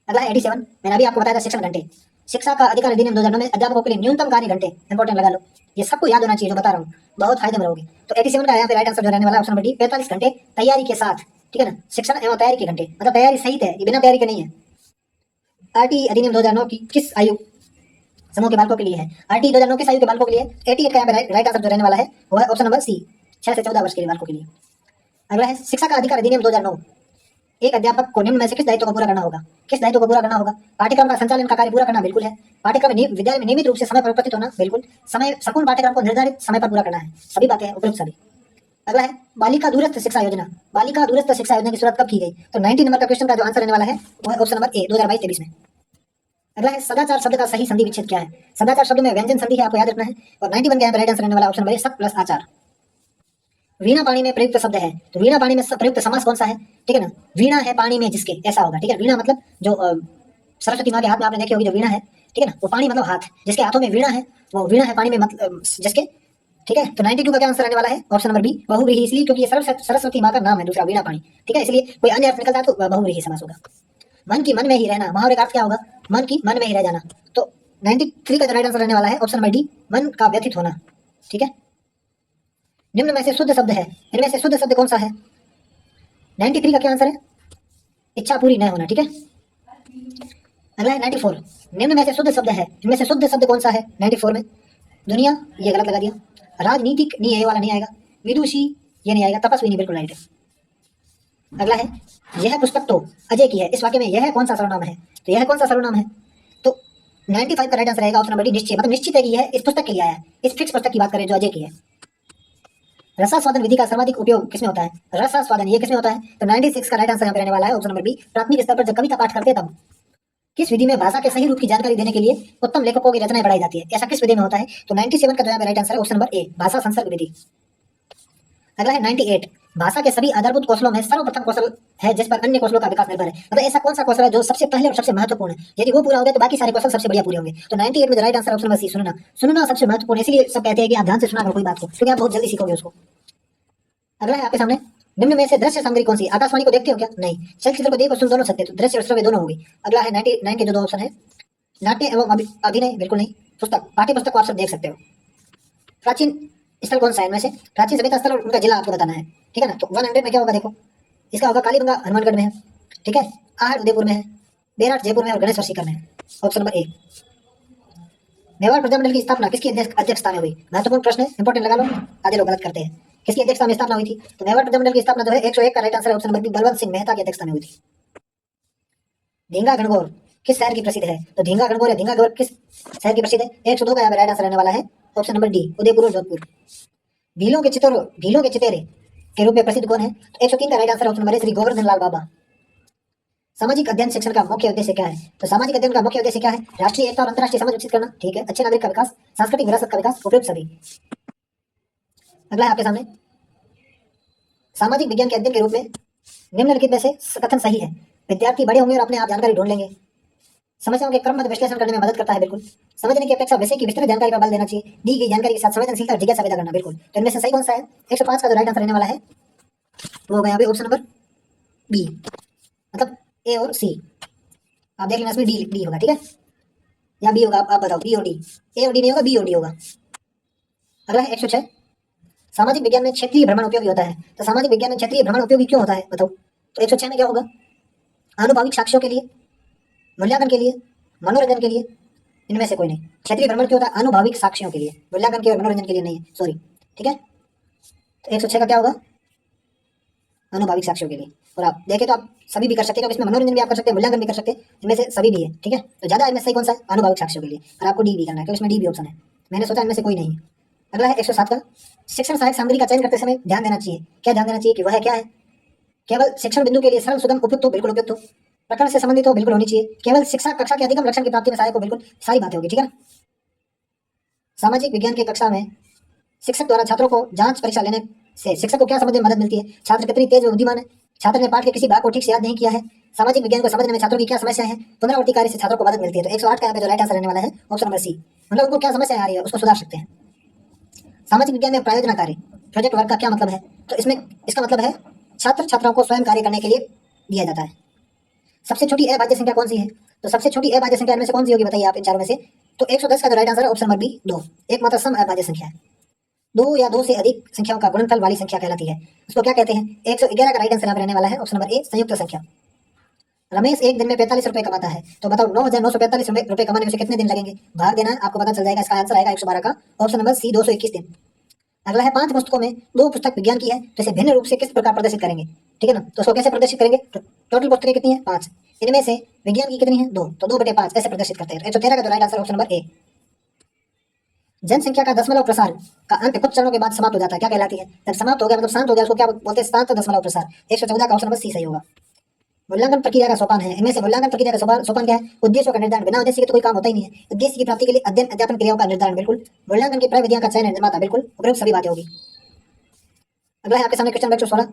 अगला है 87, मैंने अभी आपको बताया था शिक्षण घंटे, शिक्षा का अधिकार अधिनियम 2009 में अध्यापकों के लिए न्यूनतम कार्य घंटे, इंपोर्टेंट लगा लो, ये सबको याद होना चाहिए जो बता रहा हूँ, बहुत फायदे में रहोगे। तो 87 का यहाँ पे राइट आंसर जो रहने वाला ऑप्शन नंबर डी, 45 घंटे तैयारी के साथ, ठीक है ना, शिक्षण एवं तैयारी के घंटे, मतलब तैयारी सहित है, ये बिना तैयारी के नहीं है। आरटीई अधिनियम 2009 की किस आयु समूह के बालकों के लिए है? आरटीई 2009 किस आयु के बालकों के लिए? 88 का यहाँ पे राइट आंसर जो रहने वाला है वो है ऑप्शन नंबर सी, 6 से 14 वर्ष के बालकों के लिए। अगला है शिक्षा का अधिकार अधिनियम 2009, एक अध्यापक को निम्न में से किस दायित्व को पूरा करना होगा? किस दायित्व को पूरा करना होगा? पाठ्यक्रम का संचालन का कार्य पूरा करना, बिल्कुल है। पाठ्यक्रम विद्यालय में नियमित रूप से समय पर उपस्थित होना, बिल्कुल। समय संपूर्ण पाठ्यक्रम को निर्धारित समय पर पूरा करना है, सभी बातें उपयुक्त सभी। अगला है बालिका दूरस्थ शिक्षा योजना, बालिका दूरस्थ शिक्षा योजना की शुरुआत कब की गई? तो 90 नंबर का क्वेश्चन का जो आंसर रहने वाला है वो है ऑप्शन नंबर ए, 2022-23 में। अगला है सदाचार शब्द का सही संधि विच्छेद क्या है? सदाचार शब्द में व्यंजन संधि है, आपको याद रखना है। और 91 का यहाँ पे राइट आंसर रहने वाला ऑप्शन नंबर ए, सत प्लस आचार। वीणा पानी में प्रयुक्त शब्द है, तो वीणा पानी में प्रयुक्त समास कौन सा है, ठीक है ना। वीणा है पानी में जिसके, ऐसा होगा, ठीक है। वीणा मतलब जो सरस्वती माँ के हाथ में आपने देखी होगी जो वीणा है, ठीक है ना, वो पानी मतलब हाथ, जिसके हाथों में वीणा है वो वीणा है पानी में मतलब जिसके, ठीक है। तो 92 का क्या आंसर रहने वाला है ऑप्शन नंबर बी, बहुव्रीहि, इसलिए क्योंकि ये सरस्वती माँ का नाम है दूसरा, वीणा पानी, ठीक है, इसलिए कोई अन्य अर्थ निकलता है तो बहुव्रीहि समास होगा। मन की मन में ही रहना, मुहावरे का अर्थ क्या होगा? मन की मन में ही रह जाना। तो 93 का राइट आंसर रहने वाला है ऑप्शन नंबर डी, मन का व्यथित होना, ठीक है। निम्न में से शुद्ध शब्द है, इनमें से शुद्ध शब्द कौन सा है? 93 का क्या आंसर है? इच्छा पूरी न होना, ठीक है। अगला है 94, निम्न में से शुद्ध शब्द है, इनमें से शुद्ध शब्द कौन सा है 94 में? दुनिया, ये गलत लगा दिया। राजनीतिक नहीं है, ये वाला नहीं आएगा। विदुषी, ये नहीं आएगा। तपस्वी नहीं, बिल्कुल राइट है। अगला है यह पुस्तक तो अजय की है, इस वाक्य में यह कौन सा सर्वनाम है? तो यह कौन सा सर्वनाम है? तो 95 का राइट आंसर रहेगा ऑप्शन नंबर डी, निश्चय, मतलब निश्चित है कि यह इस पुस्तक के लिए आया है, इस फिक्स पुस्तक की बात करें जो अजय की है। रसास्वादन विधि का सर्वाधिक उपयोग किसमें होता है? रसास्वादन ये किसमें होता है? तो 96 का राइट आंसर यहाँ पे रहने वाला है ऑप्शन नंबर बी, प्राथमिक स्तर पर जब कविता पाठ करते तब। किस विधि में भाषा के सही रूप की जानकारी देने के लिए उत्तम लेखकों की रचनाएं बढ़ाई जाती है? ऐसा किस विधि में होता है? तो 97 का जो यहाँ पे राइट आंसर है ऑप्शन नंबर ए, भाषा संसर्ग विधि। अगला है 98, भाषा के सभी आधारभूत कौशलों में सर्वप्रथम कौशल है जिस पर अन्य कौशलों का विकास निर्भर है, मतलब ऐसा कौन सा कौशल है जो सबसे पहले और सबसे महत्वपूर्ण है? यदि वो पूरा हो गया तो बाकी सारे कौशल सबसे बढ़िया पूरे होंगे। तो 98 में right answer option number C, सुनना। सुनना सबसे महत्वपूर्ण, इसलिए सब कहते हैं कि आप ध्यान से सुना करो कोई बात को, क्योंकि आप बहुत जल्दी सीखोगे उसको। अगला है आपके सामने, निम्न में से दृश्य सामग्री कौन सी? आकाशवाणी को देखते हो क्या? नहीं। चलचित्र को देख और सुन दोनों सकते, तो दृश्य और श्रव्य दोनों होगी। अगला है 99 के जो दो ऑप्शन है, नाट्य एवं अभिनय, बिल्कुल नहीं। पुस्तक, पाठ्य पुस्तक को आप सब देख सकते हो। प्राचीन स्थल कौन सा है इनमें से? प्राचीन सभ्यता स्थल और उनका जिला आपको बताना है, ठीक है ना। तो 100 में क्या होगा देखो, इसका होगा कालीबंगा हनुमानगढ़ में है, ठीक है, आहट उदयपुर में है, बेराट जयपुर में और गणेश्वर सीकर में है, ऑप्शन नंबर ए। मेवाड़ प्रजामंडल की स्थापना किसकी अध्यक्षता में हुई? महत्वपूर्ण प्रश्न है, इंपोर्टेंट लगा लो, आधे लोग गलत करते हैं। किसकी अध्यक्षता में स्थापना हुई थी? तो मेवाड़ प्रजामंडल की स्थापना जो है 101 का राइट आंसर है option number B, Balwant Singh Mehta की अध्यक्षता में हुई थी। ढींगा गणगौर किस शहर की प्रसिद्ध है? तो ढींगा गणगौर या ढींगा गौर किस शहर की प्रसिद्ध है? 102 का यहाँ पे राइट आंसर रहने वाला है ऑप्शन नंबर डी, उदयपुर और जोधपुर। भीलों के चितेरे के रूप में प्रसिद्ध कौन है? तो 103 का right answer option number A, Shri Govardhan Lal Baba. सामाजिक अध्ययन शिक्षण का मुख्य उद्देश्य क्या है? तो सामाजिक अध्ययन का मुख्य उद्देश्य क्या है? राष्ट्रीय एकता और अंतर्राष्ट्रीय समझ विकसित करना, ठीक है, अच्छे नागरिक का विकास, सांस्कृतिक विरासत का विकास, उपयुक्त सभी। अगला है आपके सामने, सामाजिक विज्ञान के अध्ययन के रूप में निम्नलिखित में से कथन सही है। विद्यार्थी बड़े होंगे और अपने आप जानकारी ढूंढ लेंगे। समस्याओं के क्रमबद्ध विश्लेषण करने में मदद करता है, बिल्कुल। समझने की अपेक्षा विषय की विस्तृत जानकारी पर बल देना चाहिए। दी गई जानकारी के साथ संवेदनशीलता और जिज्ञासा पैदा करना, बिल्कुल। तो इनमें से सही कौन सा है? 105 का जो राइट आंसर रहने वाला है वो होगा यहाँ पे ऑप्शन नंबर बी, मतलब ए और सी। आप देख लेना, इसमें डी डी होगा, ठीक है, या बी होगा, आप बताओ, बी और डी। ए और डी नहीं होगा, बी और डी होगा। अगला है 106, सामाजिक विज्ञान में क्षेत्रीय भ्रमण उपयोगी होता है। तो सामाजिक विज्ञान में क्षेत्रीय भ्रमण उपयोगी क्यों होता है, बताओ। तो 106 में क्या होगा? आनुभाविक साक्ष्यों के लिए, मूल्यांकन के लिए, मनोरंजन के लिए, इनमें से कोई नहीं। क्षेत्रीय भ्रमण क्यों होता है? आनुभाविक साक्ष्यों के लिए, मूल्यांकन के और मनोरंजन के लिए नहीं है, सॉरी, ठीक है। तो 106 का क्या होगा? आनुभाविक साक्ष्यों के लिए। और आप देखें तो आप सभी भी कर सकते हैं, क्योंकि इसमें मनोरंजन भी आप कर सकते हैं, मूल्यांकन भी कर सकते हैं, इनमें से सभी भी है, ठीक है। तो ज्यादा इनमें सही कौन सा है? आनुभाविक साक्ष्यों के लिए। और आपको डी भी करना है, क्योंकि इसमें डी भी ऑप्शन है। मैंने सोचा इनमें से कोई नहीं है। अगला है 107 का, शिक्षण सहायक सामग्री का चयन करते समय ध्यान देना चाहिए। क्या ध्यान देना चाहिए कि वह क्या है? केवल शिक्षण बिंदु के लिए सरल, सुगम, उपयुक्त हो, बिल्कुल उपयुक्त हो। प्रकरण से संबंधित हो, बिल्कुल होनी चाहिए। केवल शिक्षा कक्षा के अधिगम लक्ष्य की प्राप्ति में सहायक हो, बिल्कुल सारी बातें होगी, ठीक है। सामाजिक विज्ञान की कक्षा में शिक्षक द्वारा छात्रों को जांच परीक्षा लेने से शिक्षक को क्या समझने में मदद मिलती है? छात्र कितनी तेज व बुद्धिमान है, छात्र ने पाठ के किसी भाग को ठीक से याद नहीं किया है, सामाजिक विज्ञान को समझने में छात्रों की क्या समस्याएं हैं, पुनरावृत्ति कार्य से छात्रों को मदद मिलती है। तो 108 का यहाँ पे जो राइट आंसर रहने वाला है ऑप्शन नंबर सी, मतलब उनको क्या समस्या आ रही है उसको सुधार सकते हैं। सामाजिक विज्ञान में प्रायोजना कार्य, प्रोजेक्ट वर्क का क्या मतलब है? तो इसमें इसका मतलब है छात्र छात्राओं को स्वयं कार्य करने के लिए दिया जाता है। सबसे छोटी अभाज्य संख्या कौन सी है? तो सबसे छोटी अभाज्य संख्या इनमें से कौन सी होगी, बताइए आप इन चारों में से। तो 110 का जो राइट आंसर है ऑप्शन नंबर बी, 2, एकमात्र सम अभाज्य संख्या है। 2 या 2 से अधिक संख्याओं का गुणनफल वाली संख्या कहलाती है, उसको क्या कहते हैं? 111 का राइट आंसर यहाँ पे रहने वाला है ऑप्शन नंबर ए, संयुक्त संख्या। रमेश एक दिन में 45 रुपए कमाता है, तो बताओ 9,945 रुपए कमाने में से कितने दिन लगेंगे? भाग देना है, आपको पता चल जाएगा। इसका आंसर आएगा 112 का, ऑप्शन नंबर सी, 221 दिन। अगला है 5 पुस्तकों में 2 पुस्तक विज्ञान की है, तो इसे भिन्न रूप से किस प्रकार प्रदर्शित करेंगे, ठीक है ना। तो उसको कैसे प्रदर्शित करेंगे? तो टोटल पुस्तकें कितनी है? 5, इनमें से विज्ञान की कितनी है? 2, तो 2/5 ऐसे प्रदर्शित करते हैं। 113 का जो राइट आंसर ऑप्शन नंबर ए। जनसंख्या का दशमलव प्रसार का अंत कुछ चरणों के बाद समाप्त हो जाता है, क्या कहलाती है? जब समाप्त हो गया मतलब शांत हो गया, उसको क्या बोलते हैं? शांत दशमलव प्रसार। 114 का ऑप्शन नंबर सी सही होगा। मूल्यांकन प्रक्रिया का सोपान है, इनमें से मूल्यांकन प्रक्रिया का सोपान क्या है? उद्देश्यों का निर्धारण, बिना उद्देश्य के तो कोई काम होता ही नहीं है। उद्देश्य की प्राप्ति के लिए अध्ययन अध्यापन क्रियाओं का निर्धारण, बिल्कुल। मूल्यांकन की प्रविधियां का चयन, निर्माता, बिल्कुल उपयुक्त सभी बातें होगी। अगला है आपके सामने क्वेश्चन नंबर 116,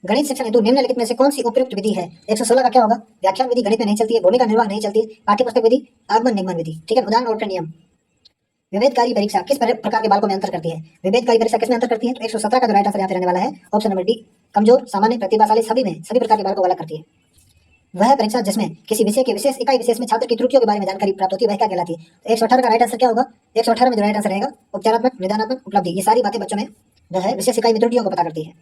गणित शिक्षण हेतु निम्नलिखित में से कौन सी उपयुक्त विधि है? 116 का क्या होगा? व्याख्यान विधि गणित में नहीं चलती है, भूमिका निर्वाह नहीं चलती है, पाठ्यपुस्तक विधि, आगमन निगमन विधि, ठीक है। उदाहरण और नियम। विभेदकारी परीक्षा किस प्रकार के बालकों में अंतर करती है? विभेदकारी परीक्षा किस में अंतर करती है? तो 117 का जो राइट आंसर यहाँ पे रहने वाला है ऑप्शन नंबर डी, कमजोर, सामान्य, प्रतिभाशाली, सभी में, सभी प्रकार के बालकों को अलग करती है। वह परीक्षा जिसमें किसी विषय के विशेष इकाई विशेष में छात्र की त्रुटियों के बारे में जानकारी प्राप्त होती है, वह क्या कहलाती है? तो 118 का राइट आंसर क्या होगा? 118 में जो राइट आंसर रहेगा उपचारात्मक, निदानात्मक, उपलब्धि, ये सारी बातें बच्चों में जो है विशेष इकाई में त्रुटियों को पता करती है।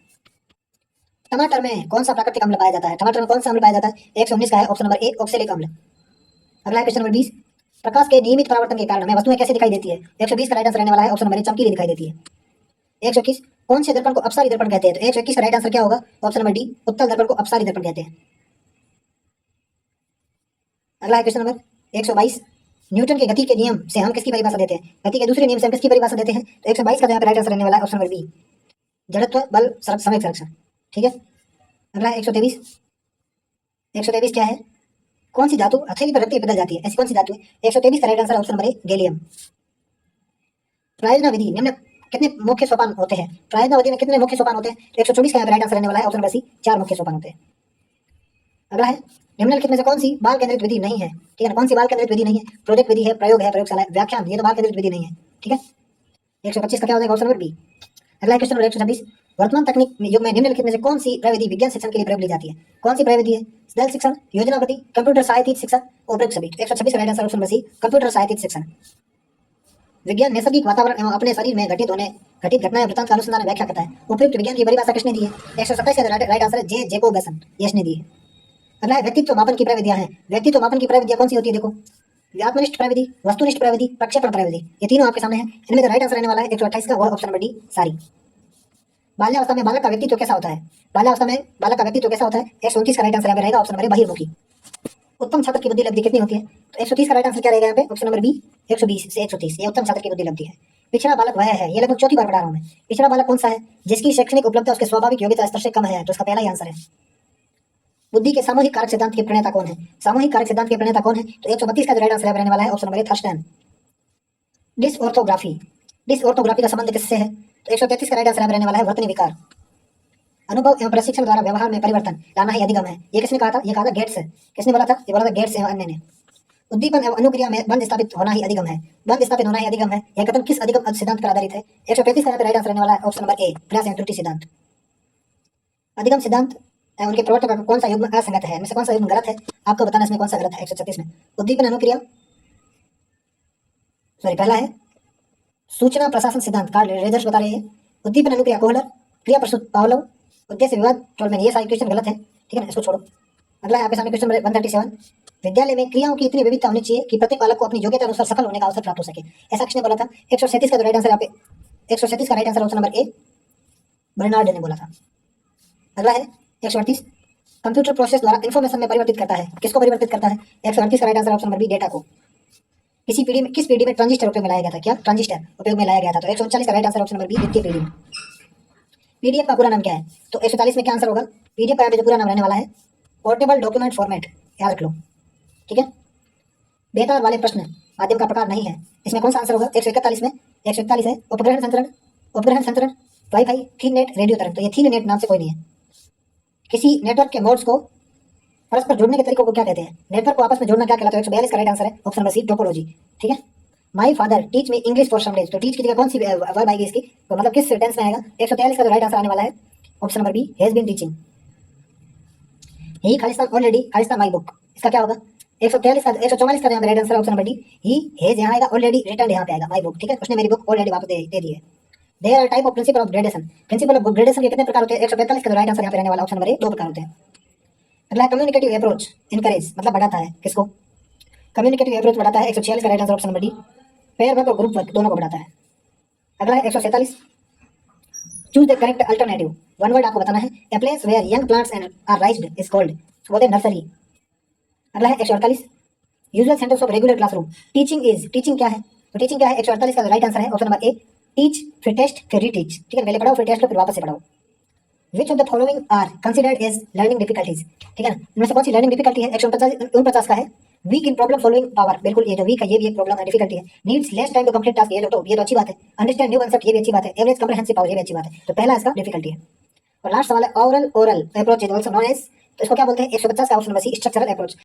टमाटर में कौन सा प्राकृतिक अम्ल पाया जाता है? टमाटर में कौन सा अम्ल पाया जाता है? 119 का है ऑप्शन नंबर ए, ऑक्सैलिक अम्ल। अगला है क्वेश्चन नंबर 20, प्रकाश के नियमित परावर्तन के कारण हमें वस्तुएं कैसे दिखाई देती है? 120 का राइट आंसर रहने वाला है ऑप्शन नंबर ए, चमकीली दिखाई देती है। 121, कौन से दर्पण को अपसारी दर्पण कहते हैं? तो 121 का राइट आंसर क्या होगा? ऑप्शन नंबर डी, उत्तल दर्पण को अपसारी दर्पण कहते हैं। अगला है क्वेश्चन नंबर 122, न्यूटन के गति के नियम से हम किसकी परिभाषा देते हैं? गति के दूसरे नियम से हम किसकी परिभाषा देते हैं? तो 122 का यहाँ पे राइट आंसर रहने वाला है ऑप्शन नंबर बी, जड़त्व बल समय संरक्षण, ठीक है। अगला है 123, 123 क्या है? कौन सी धातु हथेली पर रखते बदल जाती है? ऐसी कौन सी धातु है? 123 का right answer option number A, gallium. प्रायोजना विधि निम्न कितने मुख्य सोपान होते हैं? प्रायोजना विधि में कितने मुख्य सोपान होते हैं? 124 का यहाँ पे राइट आंसर रहने वाला है ऑप्शन नंबर सी, 4 मुख्य सोपान होते हैं। अगला है निम्नलिखित में से कौन सी बाल केंद्रित विधि नहीं है? ठीक है ना, कौन सी बाल केंद्रित विधि नहीं है? प्रोजेक्ट विधि है, प्रयोग है, प्रयोगशाला है, व्याख्यान, ये तो बाल केंद्रित विधि नहीं है, ठीक है। 125 का क्या हो जाएगा? Option number B. अगला क्वेश्चन नंबर 126, वर्तमान तकनीक युग में निम्नलिखित में से कौन सी प्रविधि विज्ञान शिक्षण के लिए प्रयोग ली जाती है? कौन सी प्रविधि है? दल शिक्षण, योजनाबद्ध, कंप्यूटर सहायतित शिक्षा, उपयुक्त सभी। 126 का right answer option number C, computer सहायतित शिक्षण। विज्ञान नैसर्गिक वातावरण एवं अपने शरीर में घटित घटनाएं वृत्तांत का अनुसंधान व्याख्या करता है। उपयुक्त विज्ञान की परिभाषा किसने दी है? 127 का राइट आंसर है जे, जैकोबसन, यश ने दी है। अगला है व्यक्तित्व मापन की प्रविधियां हैं। व्यक्तित्व मापन की प्रविधियां कौन सी होती है? देखो, आत्मनिष्ठ प्रविधि, वस्तुनिष्ठ प्रविधि, प्रक्षेपण प्रविधि, ये तीनों आपके सामने है। इनमें जो राइट आंसर रहने वाला है 128 का, वो ऑप्शन नंबर डी, सारी। बाल्यावस्था में बालक का व्यक्तित्व कैसा होता है? बाल्यावस्था में बालक का व्यक्तित्व कैसा होता है? 129 का राइट आंसर यहाँ पे रहेगा ऑप्शन नंबर बहिर्मुखी। उत्तम छात्र की बुद्धि लब्धि कितनी होती है? तो 130 का राइट आंसर क्या रहेगा यहाँ पे? ऑप्शन नंबर बी, 120 से 130, ये उत्तम छात्र की बुद्धि लब्धि है। पिछड़ा बालक वह है, ये लगभग चौथी बार पढ़ा रहा हूँ मैं। पिछड़ा बालक कौन सा है? जिसकी शैक्षणिक उपलब्धता उसके स्वाभाविक योग्यता स्तर से कम है, तो इसका पहला ही आंसर है। बुद्धि के सामूहिक कारक सिद्धांत के प्रणेता कौन है? सामूहिक कारक सिद्धांत के प्रणेता कौन है? तो 132 का जो राइट आंसर रहने वाला है ऑप्शन नंबर ए थर्स्टन। डिसऑर्थोग्राफी, डिसऑर्थोग्राफी का संबंध किससे है? तो 133 का राइट आंसर रहने वाला है वर्तनी विकार। अनुभव एवं प्रशिक्षण द्वारा व्यवहार में परिवर्तन लाना ही अधिगम है। ये किसने कहा था? ये कहा था गेट्स। किसने बोला था? ये बोला था गेट्स एवं अन्य ने। उद्दीपन एवं अनुक्रिया में बंध स्थापित होना ही अधिगम है। बंध स्थापित होना ही अधिगम है। यह कथन किस अधिगम सिद्धांत पर आधारित है? 135 का राइट आंसर रहने वाला है ऑप्शन नंबर ए प्रयास एवं त्रुटि सिद्धांत। अधिगम सिद्धांत उनके प्रवर्तक का कौन सा युग्म असंगत है? इनमें से कौन सा युग्म गलत है? आपको बताना इसमें कौन सा गलत है 136 में। उद्दीपन अनुक्रिया, सॉरी पहला है सूचना प्रशासन सिद्धांत कार्ल रेजर्स बता रहे हैं। उद्दीपन अनुक्रिया कोहलर, क्रिया प्रस्तुत पावलोव, उद्देश्य विवाद टोलमैन। ये सारे क्वेश्चन गलत है, ठीक है ना, इसको छोड़ो। अगला है आपके सामने क्वेश्चन नंबर 137। विद्यालय में क्रियाओं की इतनी विविधता होनी चाहिए कि प्रत्येक बालक को अपनी योग्यता अनुसार सफल होने का अवसर प्राप्त हो सके। ऐसा किसने बोला था? 137 का राइट आंसर यहाँ पे 137 का right answer option number A Bernard ने बोला था। अगला है 138 कंप्यूटर प्रोसेस द्वारा इन्फॉर्मेशन में परिवर्तित करता है। किसको परिवर्तित करता है? 138 का right answer option number B data को। किस पीढ़ी में ट्रांजिस्टर उपयोग में लाया गया था? क्या ट्रांजिस्टर उपयोग में लाया गया था? तो 139 का right answer option number B द्वितीय पीढ़ी में। पीडीएफ का पूरा नाम क्या है? तो 140 में क्या आंसर होगा? पीडीएफ का यहाँ पे जो पूरा नाम रहने वाला है पोर्टेबल डॉक्यूमेंट फॉर्मेट, याद रख लो, ठीक है। बेहतर वाले प्रश्न माध्यम का प्रकार नहीं है, इसमें कौन सा आंसर होगा? 141 में 141 है उपग्रहण संचरण, वाईफाई, थीन नेट, रेडियो तरंग। तो ये थीन नेट नाम से कोई नहीं है। किसी नेटवर्क के मोड्स को परस्पर जोड़ने के तरीकों को क्या कहते हैं? नेटवर्क को आपस में जोड़ना क्या कहलाता है? 142 का राइट आंसर है ऑप्शन नंबर सी टोपोलॉजी, ठीक है। My father teach me English for some days. तो टीच की जगह कौन सी वर्ब आएगी इसकी? तो मतलब किस टेंस में आएगा? 143 का जो राइट आंसर आने वाला है option number B has been teaching. He खालिस्तान ऑलरेडी, खालिस्तान माई बुक, इसका क्या होगा? 144 का right answer option number D he has यहाँ आएगा, ऑलरेडी रिटर्न यहाँ पे आएगा माई बुक, ठीक है। उसने मेरी बुक ऑलरेडी वापस दे दी है। There are type of principle of gradation, principle of gradation के कितने प्रकार होते हैं? 145 का राइट आंसर यहाँ पे रहने वाला ऑप्शन नंबर ए 2 प्रकार होते हैं। अगला कम्युनिकेटिव अप्रोच इनकरेज मतलब बढ़ाता है किसको? कम्युनिकेटिव अप्रोच बढ़ाता है 146 का right answer option number D pair work और ग्रुप वर्क दोनों को बढ़ाता है। अगला है 147 choose the correct alternative, one word आपको बताना है। A place where young plants and are raised is called, बोलते हैं नर्सरी। अगला है 148 usual sentence of regular classroom, teaching is, teaching क्या है? तो टीचिंग क्या है? 148 का राइट आंसर है ऑप्शन नंबर ए टीच फिर टेस्ट फिर रीटीच, ठीक है। पहले पढ़ाओ फिर टेस्ट लो फिर वापस से पढ़ाओ। Which of the following are considered as learning difficulties, ठीक है ना, इनमें से कौन सी लर्निंग डिफिकल्टी है? 149 का है वीक इन प्रॉब्लम फॉलोइंग पावर, बिल्कुल ये जो वीक है ये भी एक प्रॉब्लम है, डिफिकल्टी है। Needs less time to complete task, ये तो अच्छी बात है। अंडरस्टैंड न्यू कांसेप्ट, ये भी अच्छी बात है। एवरेज कॉम्प्रिहेंसिव पावर, ये भी अच्छी बात है। तो पहला इसका डिफिकल्टी है। और लास्ट सवाल है oral approach is also known as, तो इसको क्या बोलते हैं? 150 का option number C structural approach.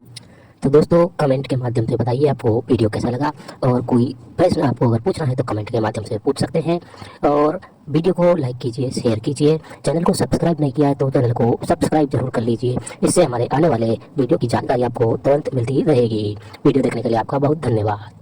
तो दोस्तों कमेंट के माध्यम से बताइए आपको वीडियो कैसा लगा, और कोई प्रश्न आपको अगर पूछना है तो कमेंट के माध्यम से पूछ सकते हैं। और वीडियो को लाइक कीजिए, शेयर कीजिए। चैनल को सब्सक्राइब नहीं किया है तो चैनल को सब्सक्राइब जरूर कर लीजिए, इससे हमारे आने वाले वीडियो की जानकारी आपको तुरंत मिलती रहेगी। वीडियो देखने के लिए आपका बहुत धन्यवाद।